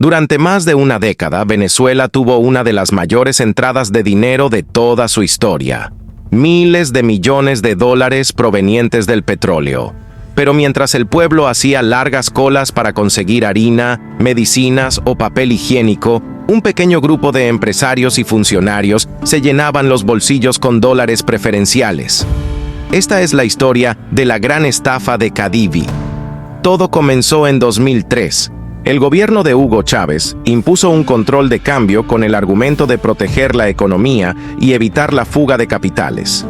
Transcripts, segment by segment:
Durante más de una década, Venezuela tuvo una de las mayores entradas de dinero de toda su historia. Miles de millones de dólares provenientes del petróleo. Pero mientras el pueblo hacía largas colas para conseguir harina, medicinas o papel higiénico, un pequeño grupo de empresarios y funcionarios se llenaban los bolsillos con dólares preferenciales. Esta es la historia de la gran estafa de Cadivi. Todo comenzó en 2003. El gobierno de Hugo Chávez impuso un control de cambio con el argumento de proteger la economía y evitar la fuga de capitales.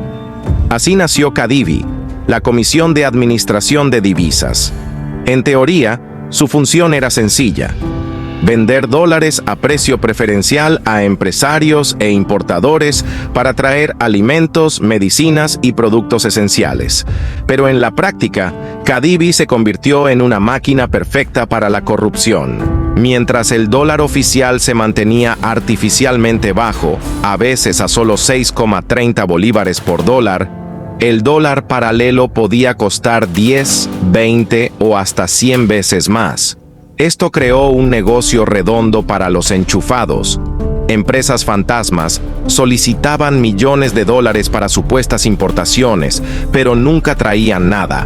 Así nació Cadivi, la Comisión de Administración de Divisas. En teoría, su función era sencilla: vender dólares a precio preferencial a empresarios e importadores para traer alimentos, medicinas y productos esenciales. Pero en la práctica, Cadivi se convirtió en una máquina perfecta para la corrupción. Mientras el dólar oficial se mantenía artificialmente bajo, a veces a solo 6,30 bolívares por dólar, el dólar paralelo podía costar 10, 20 o hasta 100 veces más. Esto creó un negocio redondo para los enchufados. Empresas fantasmas solicitaban millones de dólares para supuestas importaciones, pero nunca traían nada.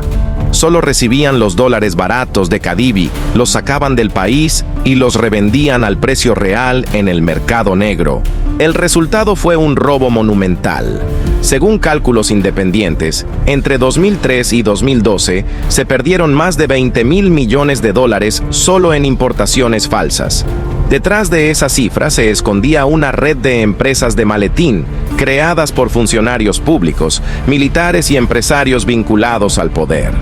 Solo recibían los dólares baratos de Cadivi, los sacaban del país y los revendían al precio real en el mercado negro. El resultado fue un robo monumental. Según cálculos independientes, entre 2003 y 2012 se perdieron más de 20.000 millones de dólares solo en importaciones falsas. Detrás de esa cifra se escondía una red de empresas de maletín, creadas por funcionarios públicos, militares y empresarios vinculados al poder.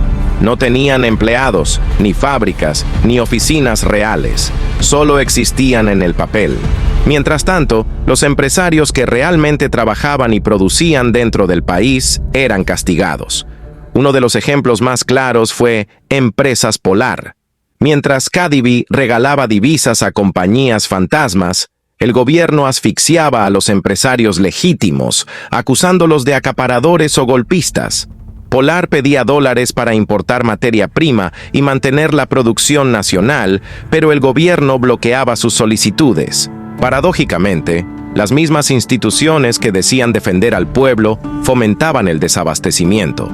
No tenían empleados, ni fábricas, ni oficinas reales. Solo existían en el papel. Mientras tanto, los empresarios que realmente trabajaban y producían dentro del país eran castigados. Uno de los ejemplos más claros fue Empresas Polar. Mientras Cadivi regalaba divisas a compañías fantasmas, el gobierno asfixiaba a los empresarios legítimos, acusándolos de acaparadores o golpistas. Polar pedía dólares para importar materia prima y mantener la producción nacional, pero el gobierno bloqueaba sus solicitudes. Paradójicamente, las mismas instituciones que decían defender al pueblo fomentaban el desabastecimiento.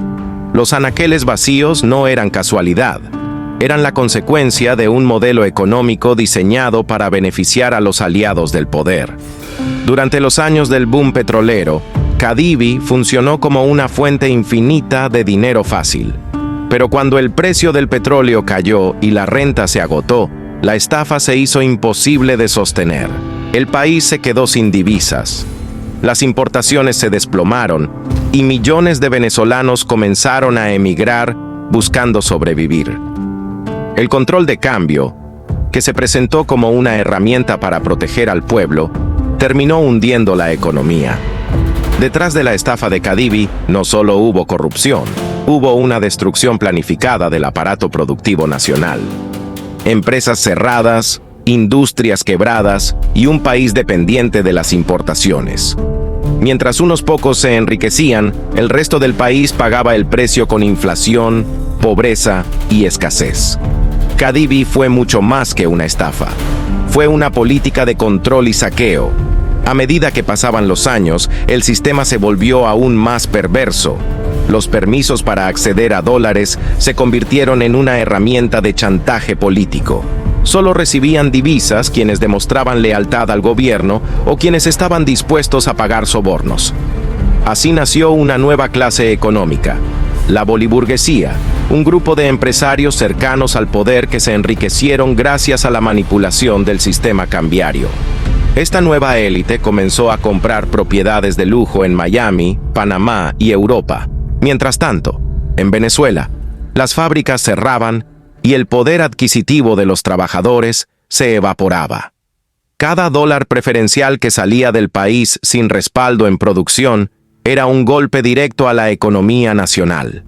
Los anaqueles vacíos no eran casualidad. Eran la consecuencia de un modelo económico diseñado para beneficiar a los aliados del poder. Durante los años del boom petrolero, Cadivi funcionó como una fuente infinita de dinero fácil. Pero cuando el precio del petróleo cayó y la renta se agotó, la estafa se hizo imposible de sostener. El país se quedó sin divisas. Las importaciones se desplomaron y millones de venezolanos comenzaron a emigrar buscando sobrevivir. El control de cambio, que se presentó como una herramienta para proteger al pueblo, terminó hundiendo la economía. Detrás de la estafa de Cadivi no solo hubo corrupción, hubo una destrucción planificada del aparato productivo nacional. Empresas cerradas, industrias quebradas y un país dependiente de las importaciones. Mientras unos pocos se enriquecían, el resto del país pagaba el precio con inflación, pobreza y escasez. Cadivi fue mucho más que una estafa. Fue una política de control y saqueo. A medida que pasaban los años, el sistema se volvió aún más perverso. Los permisos para acceder a dólares se convirtieron en una herramienta de chantaje político. Solo recibían divisas quienes demostraban lealtad al gobierno o quienes estaban dispuestos a pagar sobornos. Así nació una nueva clase económica, la boliburguesía, un grupo de empresarios cercanos al poder que se enriquecieron gracias a la manipulación del sistema cambiario. Esta nueva élite comenzó a comprar propiedades de lujo en Miami, Panamá y Europa. Mientras tanto, en Venezuela, las fábricas cerraban y el poder adquisitivo de los trabajadores se evaporaba. Cada dólar preferencial que salía del país sin respaldo en producción era un golpe directo a la economía nacional.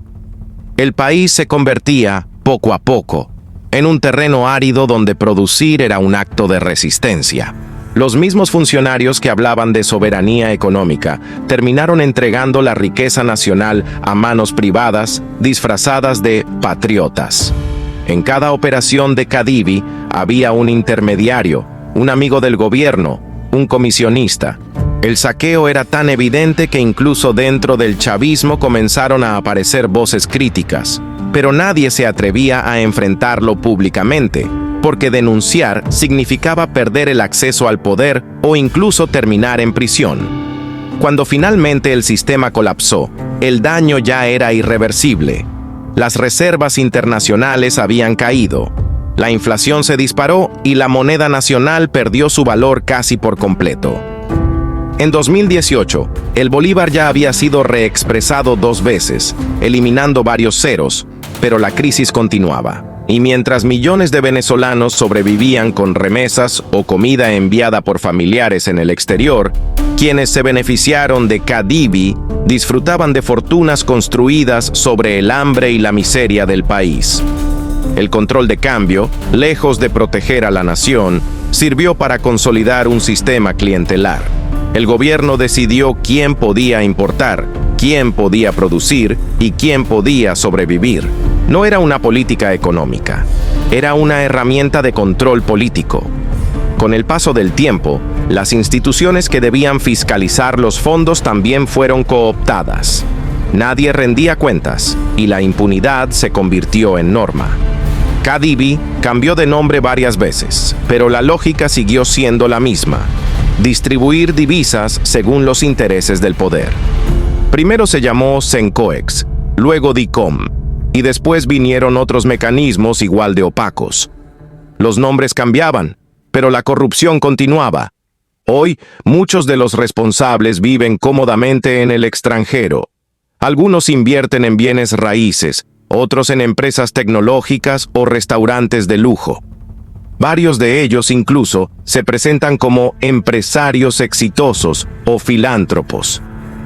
El país se convertía, poco a poco, en un terreno árido donde producir era un acto de resistencia. Los mismos funcionarios que hablaban de soberanía económica terminaron entregando la riqueza nacional a manos privadas disfrazadas de patriotas. En cada operación de Cadivi había un intermediario, un amigo del gobierno, un comisionista. El saqueo era tan evidente que incluso dentro del chavismo comenzaron a aparecer voces críticas, pero nadie se atrevía a enfrentarlo públicamente, porque denunciar significaba perder el acceso al poder o incluso terminar en prisión. Cuando finalmente el sistema colapsó, el daño ya era irreversible. Las reservas internacionales habían caído, la inflación se disparó y la moneda nacional perdió su valor casi por completo. En 2018, el bolívar ya había sido reexpresado 2 veces, eliminando varios ceros, pero la crisis continuaba. Y mientras millones de venezolanos sobrevivían con remesas o comida enviada por familiares en el exterior, quienes se beneficiaron de Cadivi disfrutaban de fortunas construidas sobre el hambre y la miseria del país. El control de cambio, lejos de proteger a la nación, sirvió para consolidar un sistema clientelar. El gobierno decidió quién podía importar, quién podía producir y quién podía sobrevivir. No era una política económica, era una herramienta de control político. Con el paso del tiempo, las instituciones que debían fiscalizar los fondos también fueron cooptadas. Nadie rendía cuentas y la impunidad se convirtió en norma. Cadivi cambió de nombre varias veces, pero la lógica siguió siendo la misma: distribuir divisas según los intereses del poder. Primero se llamó Sencoex, luego DICOM, y después vinieron otros mecanismos igual de opacos. Los nombres cambiaban, pero la corrupción continuaba. Hoy, muchos de los responsables viven cómodamente en el extranjero. Algunos invierten en bienes raíces, otros en empresas tecnológicas o restaurantes de lujo. Varios de ellos incluso se presentan como empresarios exitosos o filántropos.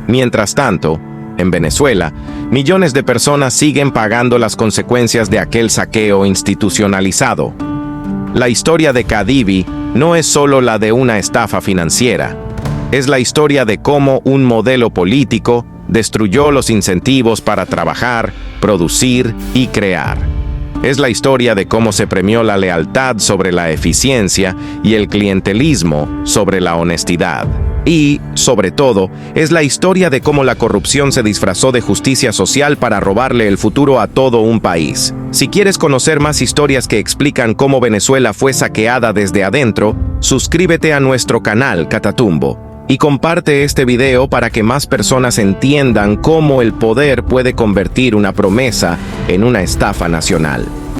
Mientras tanto, en Venezuela, millones de personas siguen pagando las consecuencias de aquel saqueo institucionalizado. La historia de Cadivi no es solo la de una estafa financiera, es la historia de cómo un modelo político destruyó los incentivos para trabajar, producir y crear. Es la historia de cómo se premió la lealtad sobre la eficiencia y el clientelismo sobre la honestidad. Y, sobre todo, es la historia de cómo la corrupción se disfrazó de justicia social para robarle el futuro a todo un país. Si quieres conocer más historias que explican cómo Venezuela fue saqueada desde adentro, suscríbete a nuestro canal Catatumbo y comparte este video para que más personas entiendan cómo el poder puede convertir una promesa en una estafa nacional.